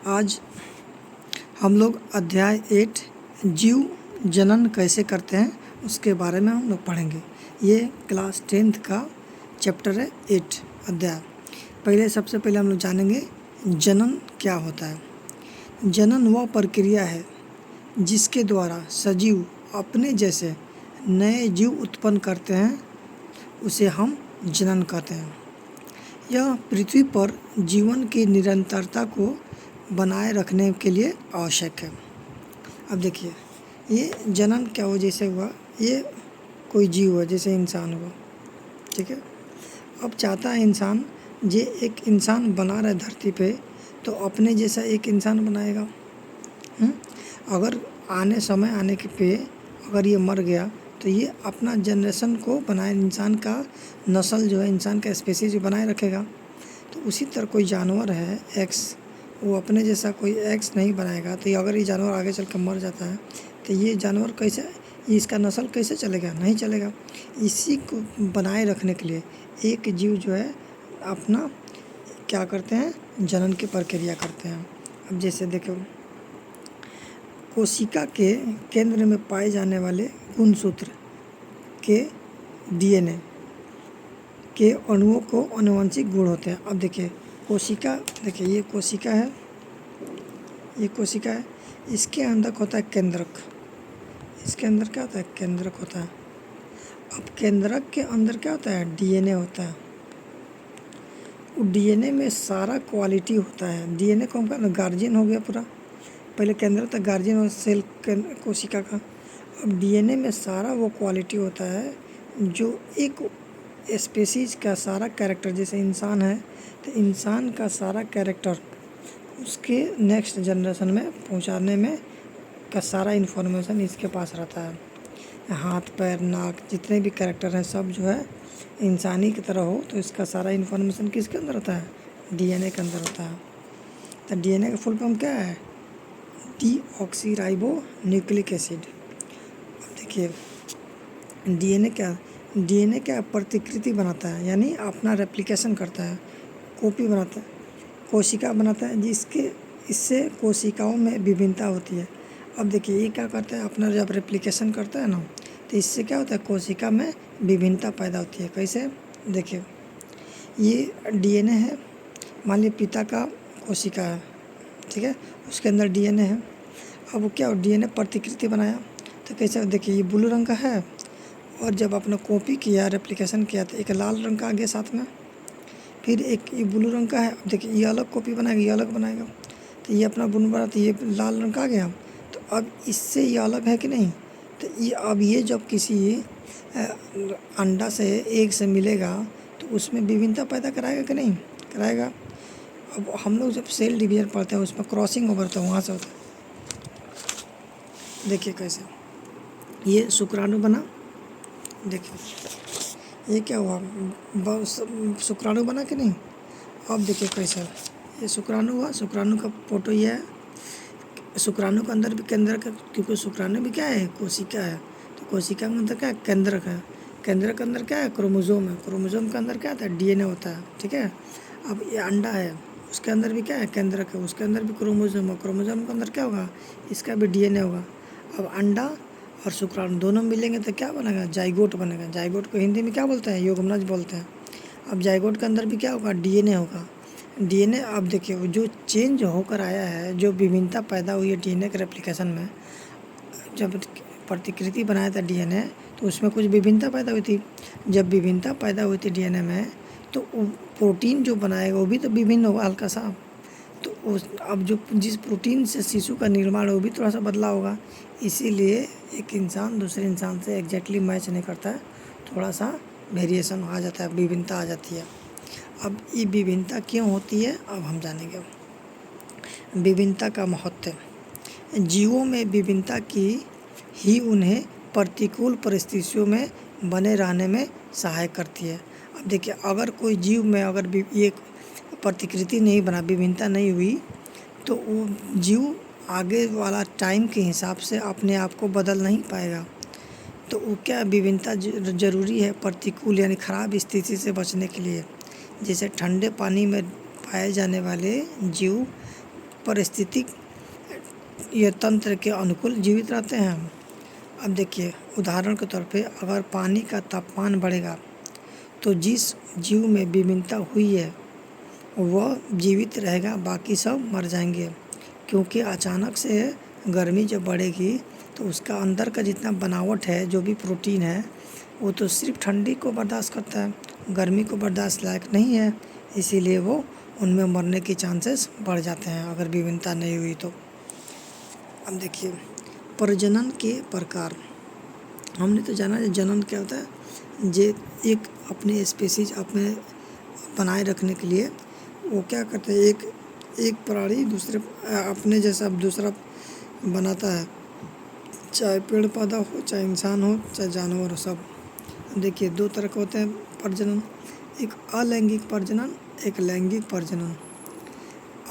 आज हम लोग अध्याय 8 जीव जनन कैसे करते हैं उसके बारे में हम लोग पढ़ेंगे। ये क्लास 10th का चैप्टर है 8 अध्याय। सबसे पहले हम लोग जानेंगे जनन क्या होता है। जनन वह प्रक्रिया है जिसके द्वारा सजीव अपने जैसे नए जीव उत्पन्न करते हैं, उसे हम जनन कहते हैं। यह पृथ्वी पर जीवन की निरंतरता को बनाए रखने के लिए आवश्यक है। अब देखिए, ये जनन क्या हो जैसे हुआ, ये कोई जीव है जैसे इंसान हुआ, ठीक है। अब चाहता है इंसान, जे एक इंसान बना रहा है धरती पे, तो अपने जैसा एक इंसान बनाएगा। अगर समय आने के पे अगर ये मर गया तो ये अपना जनरेशन को बनाए, इंसान का नस्ल जो है, इंसान का स्पेसीज बनाए रखेगा। तो उसी तरह कोई जानवर है एक्स, वो अपने जैसा कोई एक्स नहीं बनाएगा, तो अगर ये जानवर आगे चल कर मर जाता है तो ये जानवर कैसे, इसका नस्ल कैसे चलेगा? नहीं चलेगा। इसी को बनाए रखने के लिए एक जीव जो है अपना क्या करते हैं, जनन की प्रक्रिया करते हैं। अब जैसे देखो, कोशिका के केंद्र में पाए जाने वाले गुणसूत्र के डीएनए के अणुओं को आनुवंशिक गुण होते हैं। अब देखिए कोशिका, देखिए ये कोशिका है, ये कोशिका है, इसके अंदर होता है केंद्रक। इसके अंदर क्या होता है? केंद्रक होता है। अब केंद्रक के अंदर क्या होता है? डीएनए होता है। वो डीएनए में सारा क्वालिटी होता है। डीएनए को हम गार्जियन हो गया पूरा, पहले केंद्रक था गार्जियन और सेल कोशिका का। अब डीएनए में सारा वो क्वालिटी होता है जो एक स्पेसीज का सारा कैरेक्टर, जैसे इंसान है तो इंसान का सारा कैरेक्टर उसके नेक्स्ट जनरेशन में पहुंचाने में का सारा इन्फॉर्मेशन इसके पास रहता है। हाथ पैर नाक जितने भी कैरेक्टर हैं सब जो है इंसानी की तरह हो, तो इसका सारा इन्फॉर्मेशन किसके अंदर होता है? डीएनए के अंदर होता है। तो डीएनए का फुल फॉर्म क्या है? Deoxyribo nucleic acid. अब देखिए डीएनए क्या प्रतिकृति बनाता है, यानी अपना रेप्लिकेशन करता है, कॉपी बनाता है, कोशिका बनाता है, इससे कोशिकाओं में विभिन्नता होती है। अब देखिए ये क्या करता है, अपना जब रेप्लिकेशन करता है ना, तो इससे क्या होता है, कोशिका में विभिन्नता पैदा होती है। कैसे? देखिए ये डीएनए है, मान लीजिए पिता का कोशिका है, ठीक है, उसके अंदर डीएनए है। अब वो क्या, डीएनए प्रतिकृति बनाया, तो कैसे? देखिए ये ब्लू रंग का है, और जब अपना कॉपी किया, रेप्लिकेशन किया, तो एक लाल रंग का आ गया साथ में, फिर एक ये ब्लू रंग का है। अब देखिए ये अलग कॉपी बनाएगा, ये अलग बनाएगा, तो ये अपना ब्लू बना, तो ये लाल रंग का आ गया। तो अब इससे ये अलग है कि नहीं? तो ये अब ये जब किसी अंडा से एग से मिलेगा तो उसमें विभिन्नता पैदा कराएगा कि नहीं? कराएगा। अब हम लोग जब सेल डिवीजन पढ़ते हैं उसमें क्रॉसिंग ओवर तो वहाँ से होता है। देखिए कैसे ये शुक्राणु बना, देखिए ये क्या हुआ, शुक्राणु बना कि नहीं? अब देखिए कैसा ये शुक्राणु हुआ, शुक्राणु का फोटो ये है। शुक्राणु के अंदर भी केंद्रक है, क्योंकि शुक्राणु भी क्या है, कोशिका है, तो कोशिका के अंदर क्या है, केंद्रक है। केंद्रक के अंदर क्या है, क्रोमोजोम है। क्रोमोजोम के अंदर क्या होता है, डीएनए होता है, ठीक है। अब ये अंडा है, उसके अंदर भी क्या है, केंद्रक है, उसके अंदर भी क्रोमोजोम है। क्रोमोजोम के अंदर क्या होगा, इसका भी डीएनए होगा। अब अंडा और शुक्राणु दोनों मिलेंगे तो क्या बनेगा, जाइगोट बनेगा। जाइगोट को हिंदी में क्या बोलते हैं, युग्मनज बोलते हैं। अब जाइगोट के अंदर भी क्या होगा, डीएनए होगा। डीएनए, अब देखिए वो जो चेंज होकर आया है, जो विभिन्नता पैदा हुई है डीएनए के रेप्लिकेशन में, जब प्रतिकृति बनाया था डीएनए तो उसमें कुछ विभिन्नता पैदा हुई थी। जब विभिन्नता पैदा हुई थी डीएनए में, तो प्रोटीन जो बनाएगा वो भी तो विभिन्न होगा हल्का सा। तो अब जो जिस प्रोटीन से शिशु का निर्माण है वो भी थोड़ा सा बदला होगा। इसीलिए एक इंसान दूसरे इंसान से एग्जैक्टली मैच नहीं करता है, थोड़ा सा वेरिएशन आ जाता है, विभिन्नता आ जाती है। अब ये विभिन्नता क्यों होती है, अब हम जानेंगे। विभिन्नता का महत्व, जीवों में विभिन्नता की ही उन्हें प्रतिकूल परिस्थितियों में बने रहने में सहायक करती है। अब देखिए अगर कोई जीव में अगर ये प्रतिकृति नहीं बना, विभिन्नता नहीं हुई, तो वो जीव आगे वाला टाइम के हिसाब से अपने आप को बदल नहीं पाएगा। तो वो क्या, विभिन्नता जरूरी है प्रतिकूल यानी ख़राब स्थिति से बचने के लिए। जैसे ठंडे पानी में पाए जाने वाले जीव परिस्थितिक ये तंत्र के अनुकूल जीवित रहते हैं। अब देखिए उदाहरण के तौर पे अगर पानी का तापमान बढ़ेगा तो जिस जीव में विभिन्नता हुई है वह जीवित रहेगा, बाकी सब मर जाएंगे, क्योंकि अचानक से गर्मी जब बढ़ेगी तो उसका अंदर का जितना बनावट है, जो भी प्रोटीन है, वो तो सिर्फ ठंडी को बर्दाश्त करता है, गर्मी को बर्दाश्त लायक नहीं है, इसीलिए वो उनमें मरने की चांसेस बढ़ जाते हैं अगर विभिन्नता नहीं हुई तो। अब देखिए प्रजनन के प्रकार। हमने तो जाना है जनन क्या होता है, जे एक अपने स्पेसीज अपने बनाए रखने के लिए वो क्या करते हैं, एक प्राणी दूसरे अपने जैसा दूसरा बनाता है, चाहे पेड़ पौधा हो, चाहे इंसान हो, चाहे जानवर हो, सब। देखिए दो तरह के होते हैं प्रजनन, एक अलैंगिक प्रजनन, एक लैंगिक प्रजनन।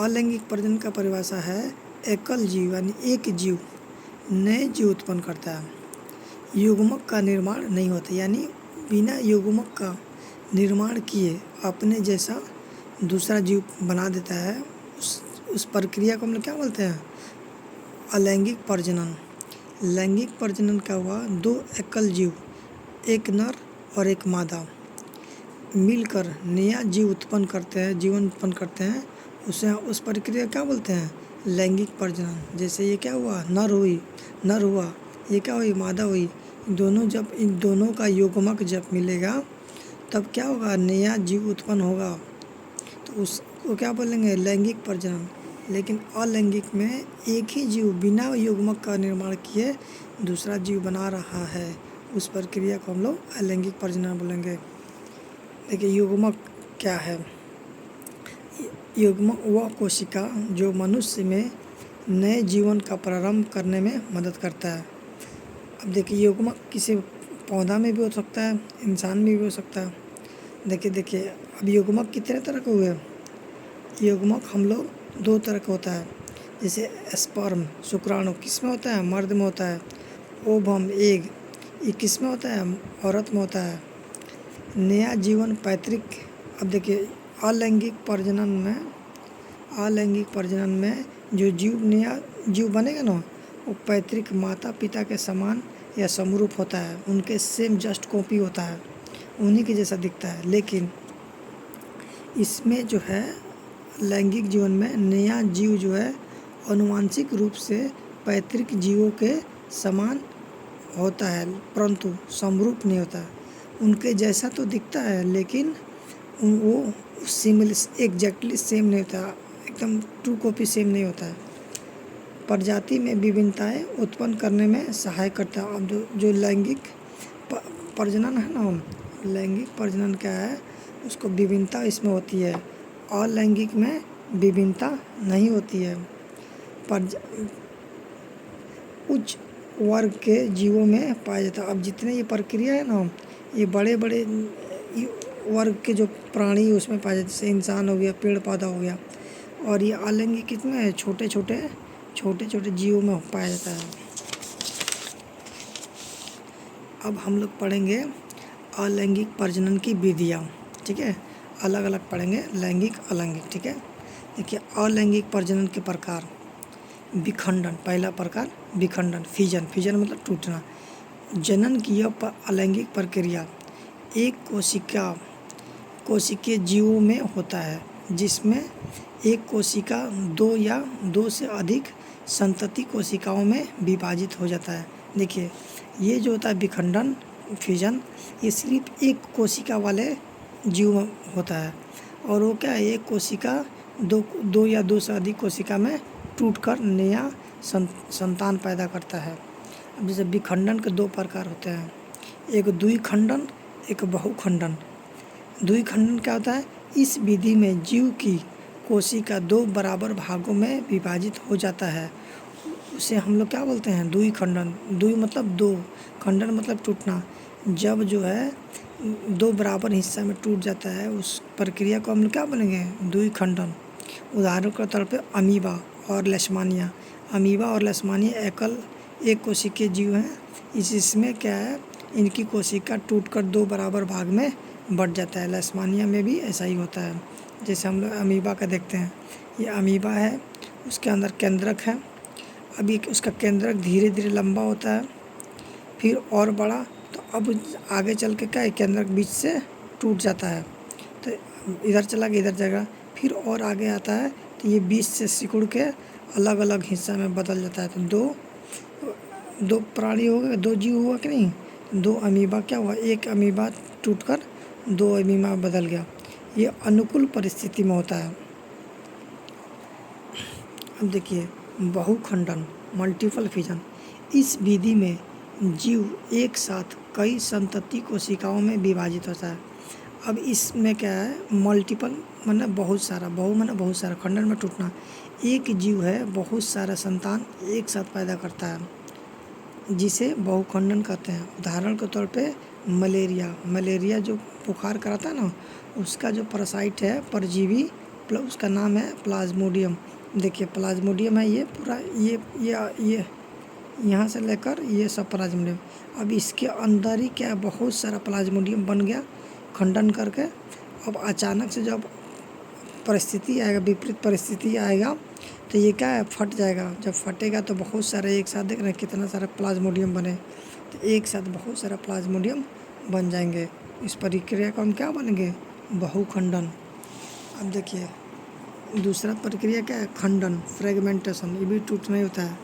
अलैंगिक प्रजनन का परिभाषा है एकल जीव यानी एक जीव नए जीव उत्पन्न करता है, युग्मक का निर्माण नहीं होता, यानी बिना युग्मक का निर्माण किए अपने जैसा दूसरा जीव बना देता है। उस प्रक्रिया को हम लोग क्या बोलते हैं, अलैंगिक प्रजनन। लैंगिक प्रजनन का हुआ दो एकल जीव, एक नर और एक मादा मिलकर नया जीव उत्पन्न करते हैं, जीवन उत्पन्न करते हैं, उस प्रक्रिया क्या बोलते हैं, लैंगिक प्रजनन। जैसे ये क्या हुआ, नर हुआ, ये क्या हुई, मादा हुई। दोनों जब इन दोनों का युग्मक जब मिलेगा तब क्या होगा, नया जीव उत्पन्न होगा, तो उसको क्या बोलेंगे, लैंगिक प्रजनन। लेकिन अलैंगिक में एक ही जीव बिना युग्मक का निर्माण किए दूसरा जीव बना रहा है, उस प्रक्रिया को हम लोग अलैंगिक प्रजनन बोलेंगे। देखिए युग्मक क्या है, युग्मक वह कोशिका जो मनुष्य में नए जीवन का प्रारंभ करने में मदद करता है। अब देखिए युग्मक किसी पौधा में भी हो सकता है, इंसान में भी हो सकता है। देखिए अब युग्मक कितने तरह के हुए, युग्मक हम लोग दो तरह का होता है, जैसे स्पर्म शुक्राणु किस में होता है, मर्द में होता है, ओवम एग ये किस में होता है, औरत में होता है। नया जीवन पैतृक। अब देखिए अलैंगिक प्रजनन में जो नया जीव बनेगा ना, वो पैतृक माता पिता के समान या समरूप होता है, उनके सेम जस्ट कॉपी होता है, उन्हीं के जैसा दिखता है। लेकिन इसमें जो है लैंगिक जीवन में नया जीव जो है आनुवांशिक रूप से पैतृक जीवों के समान होता है, परंतु समरूप नहीं होता। उनके जैसा तो दिखता है लेकिन वो एग्जैक्टली सेम नहीं होता, एकदम ट्रू कॉपी सेम नहीं होता है। प्रजाति में विभिन्नताएं उत्पन्न करने में सहायक करता है। अब जो लैंगिक प्रजनन है ना, लैंगिक प्रजनन क्या है, उसको विभिन्नता इसमें होती है, अलैंगिक में विभिन्नता नहीं होती है। उच्च वर्ग के जीवों में पाया जाता है। अब जितने ये प्रक्रिया है ना, ये बड़े बड़े वर्ग के जो प्राणी उसमें पाए जाते हैं, जैसे इंसान हो गया, पेड़ पौधा हो गया, और ये अलैंगिक कितने है, छोटे छोटे जीवों में पाया जाता है। अब हम लोग पढ़ेंगे अलैंगिक प्रजनन की विधियाँ, ठीक है, अलग अलग पढ़ेंगे, लैंगिक अलैंगिक, ठीक है। देखिए अलैंगिक प्रजनन के प्रकार, विखंडन, पहला प्रकार विखंडन, फिजन मतलब टूटना। जनन की यह अलैंगिक प्रक्रिया एक कोशिकीय जीवों में होता है, जिसमें एक कोशिका दो या दो से अधिक संतति कोशिकाओं में विभाजित हो जाता है। देखिए ये जो होता है विखंडन, फिजन, ये सिर्फ एक कोशिका वाले जीव में होता है, और वो क्या है, एक कोशिका दो या दो से अधिक कोशिका में टूटकर नया संतान पैदा करता है। अब जैसे विखंडन के दो प्रकार होते हैं, एक द्विखंडन, एक बहुखंडन। द्विखंडन क्या होता है, इस विधि में जीव की कोशिका दो बराबर भागों में विभाजित हो जाता है, उसे हम लोग क्या बोलते हैं, द्विखंडन। द्वि मतलब दो, खंडन मतलब टूटना। जब जो है दो बराबर हिस्सा में टूट जाता है, उस प्रक्रिया को हम लोग क्या बोलेंगे, द्विखंडन। उदाहरण के तौर पे अमीबा और लेशमानिया। अमीबा और लेशमानिया एक कोशिकीय जीव हैं। इसमें क्या है, इनकी कोशिका टूटकर दो बराबर भाग में बंट जाता है। लेशमानिया में भी ऐसा ही होता है, जैसे हम लोग अमीबा का देखते हैं, ये अमीबा है उसके अंदर केंद्रक है। अब ये उसका केंद्रक धीरे धीरे लंबा होता है, फिर और बड़ा, तो अब आगे चल के क्या है, केंद्रक बीच से टूट जाता है, तो इधर चला गया, इधर जाएगा, फिर और आगे आता है, तो ये बीच से सिकुड़ के अलग अलग हिस्सा में बदल जाता है। तो दो दो प्राणी हो गए, दो जीव हुआ कि नहीं, दो अमीबा क्या हुआ, एक अमीबा टूटकर दो अमीबा बदल गया। ये अनुकूल परिस्थिति में होता है। अब देखिए बहुखंडन, मल्टीपल फिजन। इस विधि में जीव एक साथ कई संतति कोशिकाओं में विभाजित होता है। अब इसमें क्या है, मल्टीपल माने बहुत सारा, बहु माने बहुत सारा, खंडन में टूटना। एक जीव है बहुत सारा संतान एक साथ पैदा करता है, जिसे बहुखंडन कहते हैं। उदाहरण के तौर पे मलेरिया जो बुखार कराता है ना, उसका जो पैरासाइट है, परजीवी, उसका नाम है प्लाज्मोडियम। देखिए प्लाज्मोडियम है ये पूरा, ये यहाँ से लेकर ये सब प्लाज्मोडियम। अब इसके अंदर ही क्या बहुत सारा प्लाज्मोडियम बन गया खंडन करके। अब अचानक से जब परिस्थिति आएगा, विपरीत परिस्थिति आएगा, तो ये क्या है, फट जाएगा। जब फटेगा तो बहुत सारे एक साथ, देख रहे हैं कितना सारा प्लाज्मोडियम बने, तो एक साथ बहुत सारा प्लाज्मोडियम बन जाएंगे। इस प्रक्रिया को हम क्या बोलेंगे, बहुखंडन। अब देखिए दूसरा प्रक्रिया क्या है, खंडन, फ्रेगमेंटेशन। ये भी टूटना ही होता है।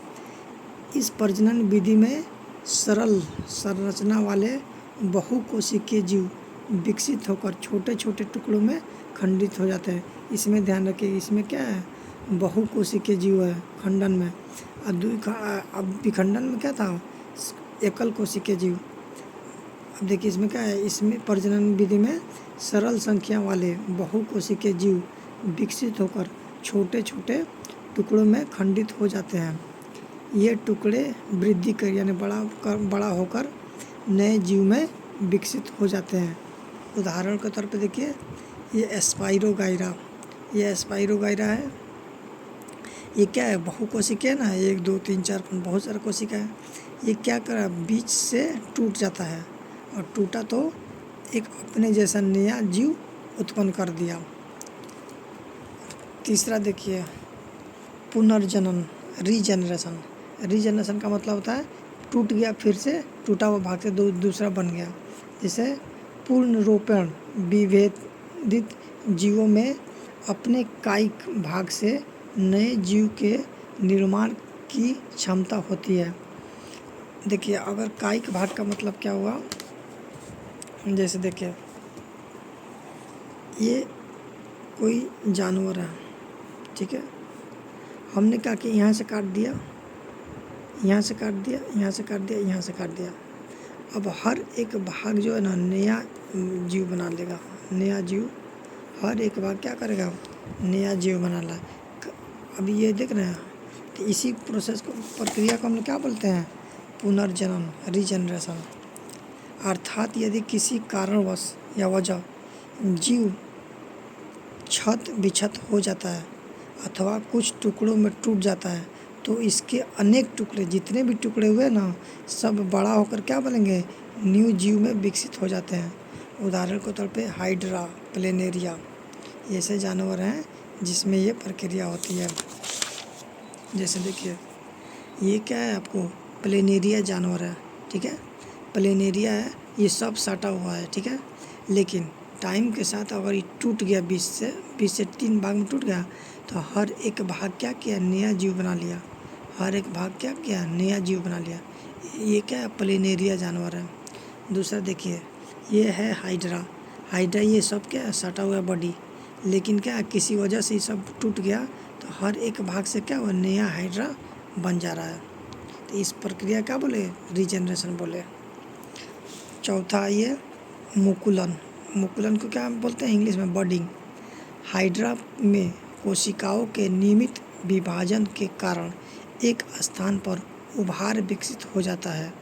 इस प्रजनन विधि में सरल संरचना वाले बहुकोशिकीय जीव विकसित होकर छोटे छोटे टुकड़ों में खंडित हो जाते हैं। इसमें ध्यान रखिए, इसमें क्या है, बहुकोशिकीय जीव है खंडन में। अब विखंडन में क्या था, एकल कोशिकीय जीव। अब देखिए इसमें क्या है, इसमें प्रजनन विधि में सरल संख्या वाले बहुकोशिकीय जीव विकसित होकर छोटे छोटे टुकड़ों में खंडित हो जाते हैं। ये टुकड़े वृद्धि कर यानी बड़ा होकर नए जीव में विकसित हो जाते हैं। उदाहरण के तौर पे देखिए ये स्पाइरोगाइरा, ये स्पाइरोगाइरा है। ये क्या है, बहुकोशिकीय है ना, 1 2 3 4 5 बहुत सारा कोशिका है। ये क्या करा, बीच से टूट जाता है, और टूटा तो एक अपने जैसा नया जीव उत्पन्न कर दिया। तीसरा देखिए पुनर्जनन, रीजनरेशन का मतलब होता है टूट गया, फिर से टूटा हुआ भाग से दूसरा बन गया। जैसे पूर्णरोपण, विभेदित जीवों में अपने कायिक भाग से नए जीव के निर्माण की क्षमता होती है। देखिए अगर कायिक भाग का मतलब क्या हुआ, जैसे देखिए ये कोई जानवर है, ठीक है, हमने क्या किया, यहाँ से काट दिया, यहाँ से काट दिया, यहाँ से काट दिया, यहाँ से काट दिया। अब हर एक भाग जो है ना नया जीव बना लेगा, नया जीव, हर एक भाग क्या करेगा, नया जीव बना ला। अभी ये देख रहे हैं, तो इसी प्रोसेस को, प्रक्रिया को हम क्या बोलते हैं, पुनर्जनन, रीजनरेशन। अर्थात यदि किसी कारणवश या वजह जीव क्षत विक्षत हो जाता है अथवा कुछ टुकड़ों में टूट जाता है, तो इसके अनेक टुकड़े, जितने भी टुकड़े हुए ना, सब बड़ा होकर क्या बनेंगे, न्यू जीव में विकसित हो जाते हैं। उदाहरण के तौर पे हाइड्रा, प्लेनेरिया, ऐसे जानवर हैं जिसमें ये प्रक्रिया होती है। जैसे देखिए ये क्या है, आपको प्लेनेरिया जानवर है, ठीक है, प्लेनेरिया है, ये सब सटा हुआ है, ठीक है, लेकिन टाइम के साथ अगर ये टूट गया, 20 से 3 भाग में टूट गया, तो हर एक भाग क्या किया, नया जीव बना लिया, हर एक भाग क्या किया, नया जीव बना लिया। ये क्या है, प्लेनेरिया जानवर है। दूसरा देखिए ये है हाइड्रा, ये सब क्या है, सटा हुआ बॉडी, लेकिन क्या किसी वजह से ये सब टूट गया, तो हर एक भाग से क्या हुआ, नया हाइड्रा बन जा रहा है। तो इस प्रक्रिया क्या बोले, रीजनरेशन बोले। चौथा ये मुकुलन को क्या बोलते हैं इंग्लिश में, बर्डिंग। हाइड्रा में कोशिकाओं के नियमित विभाजन के कारण एक स्थान पर उभार विकसित हो जाता है।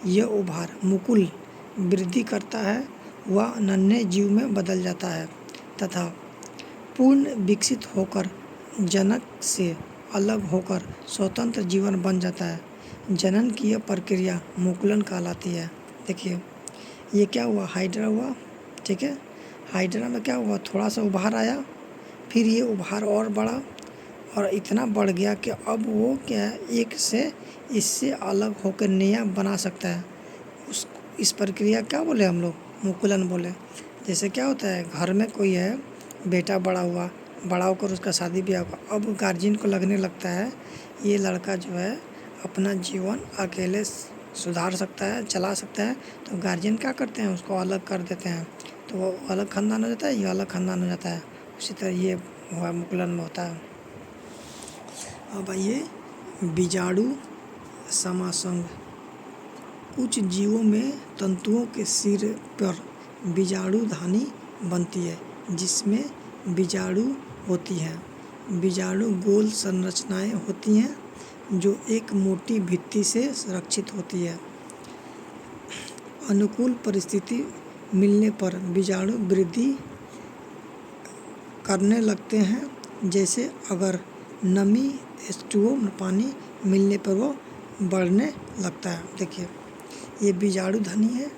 यह उभार मुकुल वृद्धि करता है, वह नन्हे जीव में बदल जाता है तथा पूर्ण विकसित होकर जनक से अलग होकर स्वतंत्र जीवन बन जाता है। जनन की यह प्रक्रिया मुकुलन कहलाती है। देखिए ये क्या हुआ, हाइड्रा हुआ, ठीक है, हाइड्रा में क्या हुआ, थोड़ा सा उभार आया, फिर ये उभार और बढ़ा, और इतना बढ़ गया कि अब वो क्या है, एक से इससे अलग होकर नया बना सकता है। उस इस प्रक्रिया क्या बोले हम लोग, मुकुलन बोले। जैसे क्या होता है, घर में कोई है, बेटा बड़ा होकर उसका शादी ब्याह हुआ, अब गार्जियन को लगने लगता है ये लड़का जो है अपना जीवन अकेले सुधार सकता है, चला सकता है, तो गार्जियन क्या करते हैं, उसको अलग कर देते हैं, तो वो अलग खानदान हो जाता है, ये अलग खानदान हो जाता है। उसी तरह ये हुआ मुकुलन में होता है। अब आइए बीजाणु समासंग। कुछ जीवों में तंतुओं के सिर पर बीजाणुधानी बनती है, जिसमें बीजाणु होती हैं। बीजाणु गोल संरचनाएं होती हैं जो एक मोटी भित्ति से सुरक्षित होती है। अनुकूल परिस्थिति मिलने पर बीजाणु वृद्धि करने लगते हैं, जैसे अगर नमी H2O पानी मिलने पर वो बढ़ने लगता है। देखिए ये बीजाणुधनी है,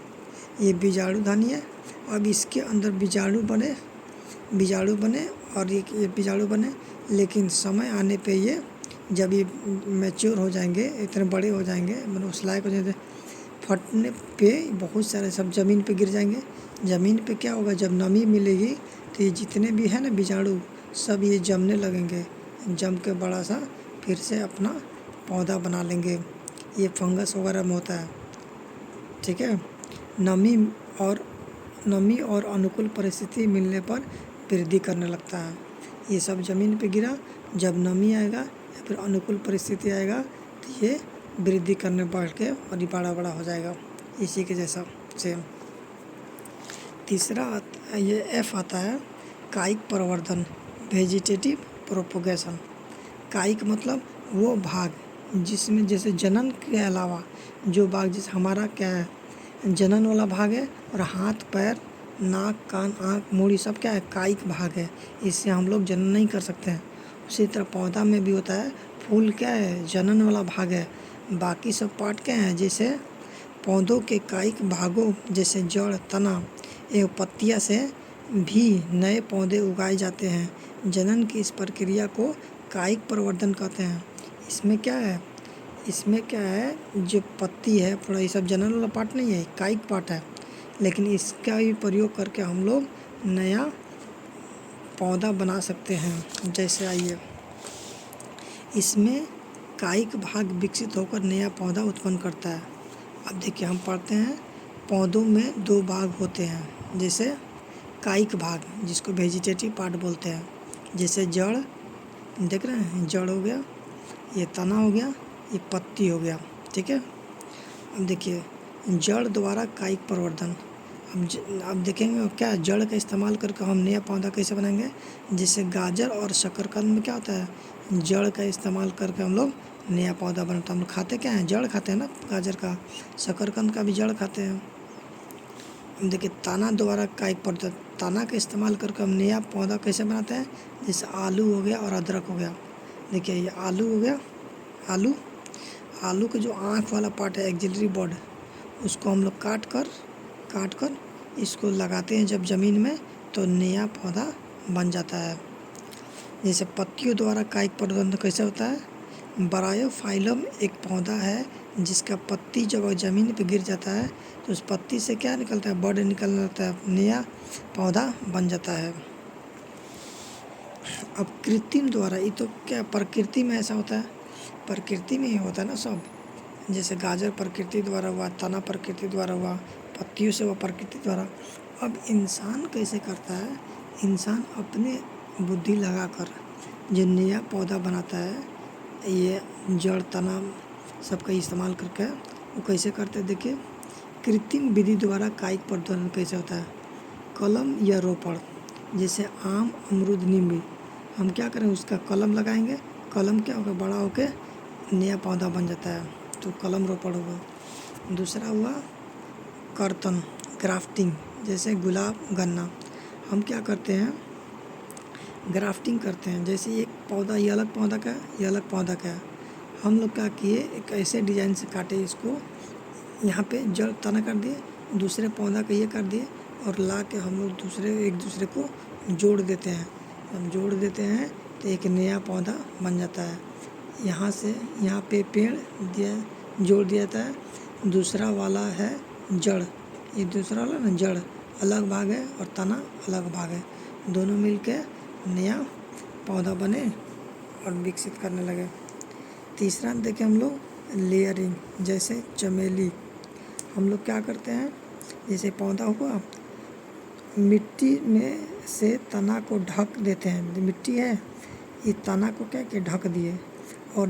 ये बीजाणुधनी है। अब इसके अंदर बीजाणु बने और ये बीजाणु बने, लेकिन समय आने पे ये जब ये मैच्योर हो जाएंगे, इतने बड़े हो जाएंगे, मतलब उस लायक हो जाएंगे, फटने पे बहुत सारे सब ज़मीन पे गिर जाएंगे। ज़मीन पे क्या होगा, जब नमी मिलेगी तो ये जितने भी है ना बीजाणु, सब ये जमने लगेंगे, जम के बड़ा सा फिर से अपना पौधा बना लेंगे। ये फंगस वगैरह में होता है, ठीक है। नमी और अनुकूल परिस्थिति मिलने पर वृद्धि करने लगता है। ये सब ज़मीन पे गिरा, जब नमी आएगा या फिर अनुकूल परिस्थिति आएगा तो ये वृद्धि करने बढ़ के और ये बड़ा हो जाएगा, इसी के जैसा सेम। तीसरा ये F आता है कायिक प्रवर्धन, वेजिटेटिव प्रोपोगेशन। कायिक मतलब वो भाग जिसमें जैसे जनन के अलावा जो भाग, जैसे हमारा क्या है, जनन वाला भाग है, और हाथ पैर नाक कान आँख मूड़ी सब क्या है, कायिक भाग है, इससे हम लोग जनन नहीं कर सकते हैं। उसी तरह पौधा में भी होता है, फूल क्या है, जनन वाला भाग है, बाकी सब पार्ट क्या है, जैसे पौधों के कायिक भागों जैसे जड़, तना एवं पत्तियां से भी नए पौधे उगाए जाते हैं। जनन की इस प्रक्रिया को कायिक प्रवर्धन कहते हैं। इसमें क्या है, जो पत्ती है पूरा, ये सब जनन वाला पार्ट नहीं है, कायिक पार्ट है, लेकिन इसका भी प्रयोग करके हम लोग नया पौधा बना सकते हैं। जैसे आइए, इसमें कायिक भाग विकसित होकर नया पौधा उत्पन्न करता है। अब देखिए हम पढ़ते हैं, पौधों में दो भाग होते हैं, जैसे कायिक भाग जिसको वेजिटेटिव पार्ट बोलते हैं, जैसे जड़, देख रहे हैं, जड़ हो गया, ये तना हो गया, ये पत्ती हो गया, ठीक है। अब देखिए जड़ द्वारा कायिक प्रवर्धन। अब देखेंगे क्या, जड़ का इस्तेमाल करके हम नया पौधा कैसे बनाएंगे। जैसे गाजर और शकरकंद में क्या होता है, जड़ का इस्तेमाल करके हम लोग नया पौधा बनाते हैं। हम लोग खाते क्या हैं, जड़ खाते हैं ना, गाजर का, शकरकंद का भी जड़ खाते हैं। देखिए तना द्वारा कायिक प्रवर्धन, तना का इस्तेमाल करके हम नया पौधा कैसे बनाते हैं, जैसे आलू हो गया और अदरक हो गया। देखिए ये आलू हो गया, आलू का जो आँख वाला पार्ट है, एक्सिलरी बॉडी, उसको हम लोग काट कर इसको लगाते हैं जब ज़मीन में, तो नया पौधा बन जाता है। जैसे पत्तियों द्वारा कायिक प्रवर्धन कैसे होता है, ब्रायोफाइलम एक पौधा है जिसका पत्ती जब ज़मीन पर गिर जाता है तो उस पत्ती से क्या निकलता है, बड निकलने लगता है, नया पौधा बन जाता है। अब कृत्रिम द्वारा, ये तो क्या प्रकृति में ऐसा होता है, प्रकृति में ही होता है ना सब। जैसे गाजर प्रकृति द्वारा हुआ, तना प्रकृति द्वारा हुआ, पत्तियों से हुआ प्रकृति द्वारा। अब इंसान कैसे करता है, इंसान अपने बुद्धि लगाकर जो नया पौधा बनाता है, ये जड़ तना सबका इस्तेमाल करके वो कैसे करते हैं। देखिए कृत्रिम विधि द्वारा कायिक प्रवर्धन कैसे होता है, कलम या रोपड़, जैसे आम अमरूद नींबू, हम क्या करें, उसका कलम लगाएंगे, कलम क्या होगा, बड़ा होके नया पौधा बन जाता है, तो कलम रोपड़ होगा। दूसरा हुआ कर्तन, ग्राफ्टिंग, जैसे गुलाब गन्ना, हम क्या करते हैं, ग्राफ्टिंग करते हैं। जैसे एक पौधा, ये अलग पौधा का है, ये अलग पौधा का है, हम लोग क्या किए, एक ऐसे डिज़ाइन से काटे इसको, यहाँ पे जड़ तना कर दिए, दूसरे पौधा का ये कर दिए, और ला के हम लोग एक दूसरे को जोड़ देते हैं। हम जोड़ देते हैं तो एक नया पौधा बन जाता है। यहाँ से यहाँ पे पेड़ जोड़ दिया जाता है। दूसरा वाला है जड़, ये दूसरा वाला ना जड़ अलग भाग है और तना अलग भाग है, दोनों मिलके नया पौधा बने और विकसित करने लगे। तीसरा देखें हम लोग लेयरिंग, जैसे चमेली। हम लोग क्या करते हैं, जैसे पौधा हुआ मिट्टी में से तना को ढक देते हैं। मिट्टी है, ये तना को क्या कि ढक दिए, और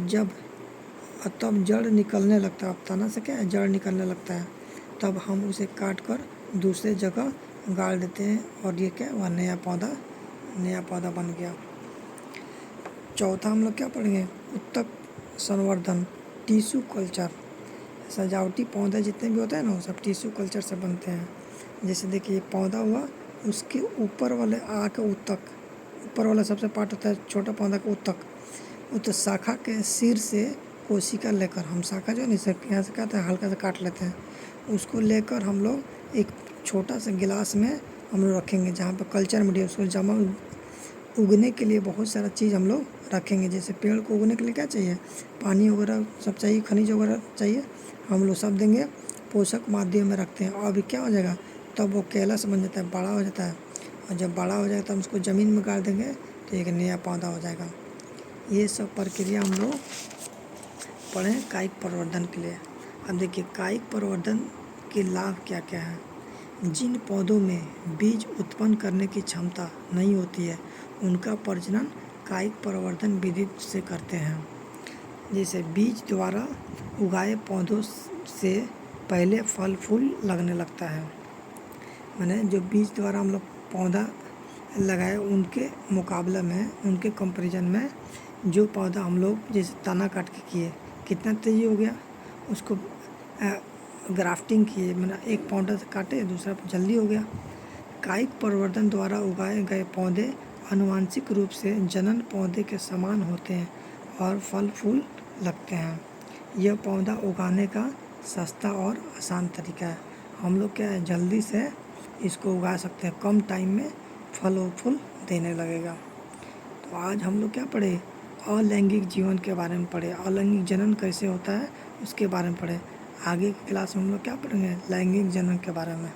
तब जड़ निकलने लगता है। अब तना से क्या है, जड़ निकलने लगता है, तब हम उसे काट कर दूसरे जगह गाड़ देते हैं और ये क्या वह नया पौधा बन गया। चौथा हम लोग क्या पढ़ेंगे, उत्तक संवर्धन, टिश्यू कल्चर। सजावटी पौधे जितने भी होते हैं ना वो सब टिश्यू कल्चर से बनते हैं। जैसे देखिए पौधा हुआ, उसके ऊपर वाले उत्तक, ऊपर वाला सबसे पार्ट होता है छोटा पौधा का उत्तक। तो शाखा के सिर से कोशिका लेकर, हम शाखा जो नहीं यहाँ से कहते हैं हल्का से काट लेते हैं, उसको लेकर हम लोग एक छोटा सा गिलास में हम लोग रखेंगे, जहाँ पर कल्चर मीडिया उसको जमा उगने के लिए बहुत सारा चीज़ हम लोग रखेंगे। जैसे पेड़ को उगने के लिए क्या चाहिए, पानी वगैरह सब चाहिए, खनिज वगैरह चाहिए, हम लोग सब देंगे, पोषक माध्यम में रखते हैं। और अभी क्या हो जाएगा, तब वो केला से बन जाता है, बड़ा हो जाता है, और जब बड़ा हो जाएगा तब उसको ज़मीन में गाड़ देंगे तो एक नया पौधा हो जाएगा। ये सब प्रक्रिया हम लोग पढ़ें कायिक प्रवर्धन के लिए। अब देखिए कायिक प्रवर्धन के लाभ क्या क्या है। जिन पौधों में बीज उत्पन्न करने की क्षमता नहीं होती है, उनका प्रजनन कायिक प्रवर्धन विधि से करते हैं। जैसे बीज द्वारा उगाए पौधों से पहले फल फूल लगने लगता है। माने जो बीज द्वारा हम लोग पौधा लगाए उनके मुकाबले में, उनके कंपैरिजन में जो पौधा हम लोग जैसे तना काट के किए, कितना तेज़ी हो गया, उसको ग्राफ्टिंग किए, मैंने एक पौधा से काटे दूसरा जल्दी हो गया। कायिक प्रवर्धन द्वारा उगाए गए पौधे आनुवांशिक रूप से जनन पौधे के समान होते हैं और फल फूल लगते हैं। यह पौधा उगाने का सस्ता और आसान तरीका है। हम लोग क्या है जल्दी से इसको उगा सकते हैं, कम टाइम में फल और फूल देने लगेगा। तो आज हम लोग क्या पढ़े, अलैंगिक जीवन के बारे में पढ़े, अलैंगिक जनन कैसे होता है उसके बारे में पढ़े। आगे की क्लास में हम लोग क्या पढ़ेंगे, लैंगिक जनन के बारे में।